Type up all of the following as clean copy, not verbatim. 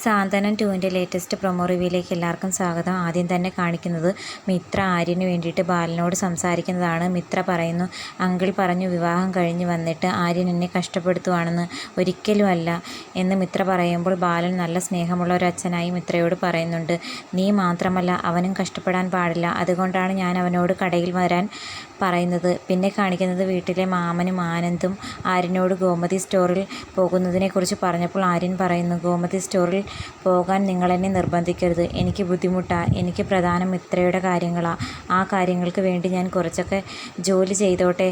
സാന്ത്വനം 2ൻ്റെ latest promo റിവ്യൂയിലേക്ക് എല്ലാവർക്കും സ്വാഗതം. ആദ്യം തന്നെ കാണിക്കുന്നത് മിത്ര ആര്യന് വേണ്ടിയിട്ട് ബാലനോട് സംസാരിക്കുന്നതാണ്. മിത്ര പറയുന്നു, അങ്കിൾ പറഞ്ഞു വിവാഹം കഴിഞ്ഞ് വന്നിട്ട് ആര്യൻ എന്നെ കഷ്ടപ്പെടുത്തുവാണെന്ന്. ഒരിക്കലുമല്ല എന്ന് മിത്ര പറയുമ്പോൾ ബാലൻ നല്ല സ്നേഹമുള്ള ഒരു അച്ഛനായി മിത്രയോട് പറയുന്നുണ്ട്. നീ മാത്രമല്ല അവനും കഷ്ടപ്പെടാൻ പാടില്ല, അതുകൊണ്ടാണ് ഞാൻ അവനോട് കടയിൽ വരാൻ പറയുന്നത്. പിന്നെ കാണിക്കുന്നത് വീട്ടിലെ മാമനും ആനന്ദും ആര്യനോട് ഗോമതി സ്റ്റോറിൽ പോകുന്നതിനെക്കുറിച്ച് പറഞ്ഞപ്പോൾ ആര്യൻ പറയുന്നു, ഗോമതി സ്റ്റോറിൽ പോകാൻ നിങ്ങളെന്നെ നിർബന്ധിക്കരുത്. എനിക്ക് ബുദ്ധിമുട്ടാണ്. എനിക്ക് പ്രധാനം മിത്രയുടെ കാര്യങ്ങളാണ്. ആ കാര്യങ്ങൾക്ക് വേണ്ടി ഞാൻ കുറച്ചൊക്കെ ജോലി ചെയ്തോട്ടെ.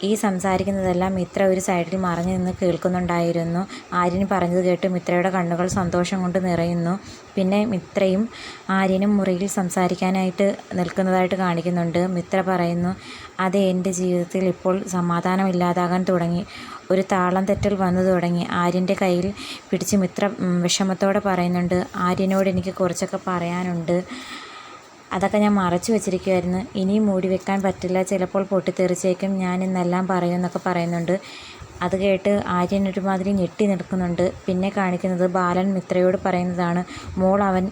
ഈ സംസാരിക്കുന്നതെല്ലാം മിത്ര ഒരു സൈഡിൽ മറഞ്ഞു നിന്ന് കേൾക്കുന്നുണ്ടായിരുന്നു. ആര്യൻ പറഞ്ഞത് കേട്ട് മിത്രയുടെ കണ്ണുകൾ സന്തോഷം കൊണ്ട് നിറയുന്നു. പിന്നെ മിത്രയും ആര്യനും മുറിയിൽ സംസാരിക്കാനായിട്ട് നിൽക്കുന്നതായിട്ട് കാണിക്കുന്നുണ്ട്. മിത്ര പറയുന്നു, അതെ, എൻ്റെ ജീവിതത്തിൽ ഇപ്പോൾ സമാധാനമില്ലാതാകാൻ തുടങ്ങി. ഒരു താളം തെറ്റൽ വന്നു തുടങ്ങി. ആര്യൻ്റെ കയ്യിൽ പിടിച്ച് മിത്ര വിഷമത്തോടെ പറയുന്നുണ്ട്, ആര്യനോട് എനിക്ക് കുറച്ചൊക്കെ പറയാനുണ്ട്. അതൊക്കെ ഞാൻ മറച്ചു വെച്ചിരിക്കുമായിരുന്നു. ഇനിയും മൂടി വെക്കാൻ പറ്റില്ല. ചിലപ്പോൾ പൊട്ടിത്തെറിച്ചേക്കും. ഞാൻ ഇന്നെല്ലാം പറയുമെന്നൊക്കെ പറയുന്നുണ്ട്. അത് കേട്ട് ആര്യൻ ഒരുമാതിരി ഞെട്ടി നിൽക്കുന്നുണ്ട്. പിന്നെ കാണിക്കുന്നത് ബാലൻ മിത്രയോട് പറയുന്നതാണ്, മോൾ അവൻ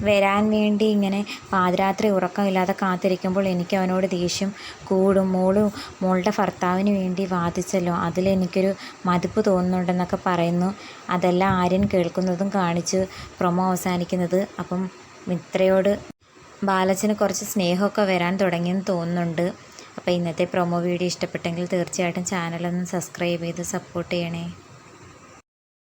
വരാൻ വേണ്ടി ഇങ്ങനെ പാതിരാത്രി ഉറക്കമില്ലാതെ കാത്തിരിക്കുമ്പോൾ എനിക്ക് അവനോട് ദേഷ്യം കൂടും. മോളുടെ ഭർത്താവിന് വേണ്ടി വാദിച്ചല്ലോ, അതിലെനിക്കൊരു മതിപ്പ് തോന്നുന്നുണ്ടെന്നൊക്കെ പറയുന്നു. അതെല്ലാം ആര്യൻ കേൾക്കുന്നതും കാണിച്ച് പ്രൊമോ അവസാനിക്കുന്നത്. അപ്പം മിത്രയോട് ബാലച്ചന് കുറച്ച് സ്നേഹമൊക്കെ വരാൻ തുടങ്ങിയെന്ന് തോന്നുന്നുണ്ട്. അപ്പോൾ ഇന്നത്തെ പ്രൊമോ വീഡിയോ ഇഷ്ടപ്പെട്ടെങ്കിൽ തീർച്ചയായിട്ടും ചാനലൊന്ന് സബ്സ്ക്രൈബ് ചെയ്ത് സപ്പോർട്ട് ചെയ്യണേ.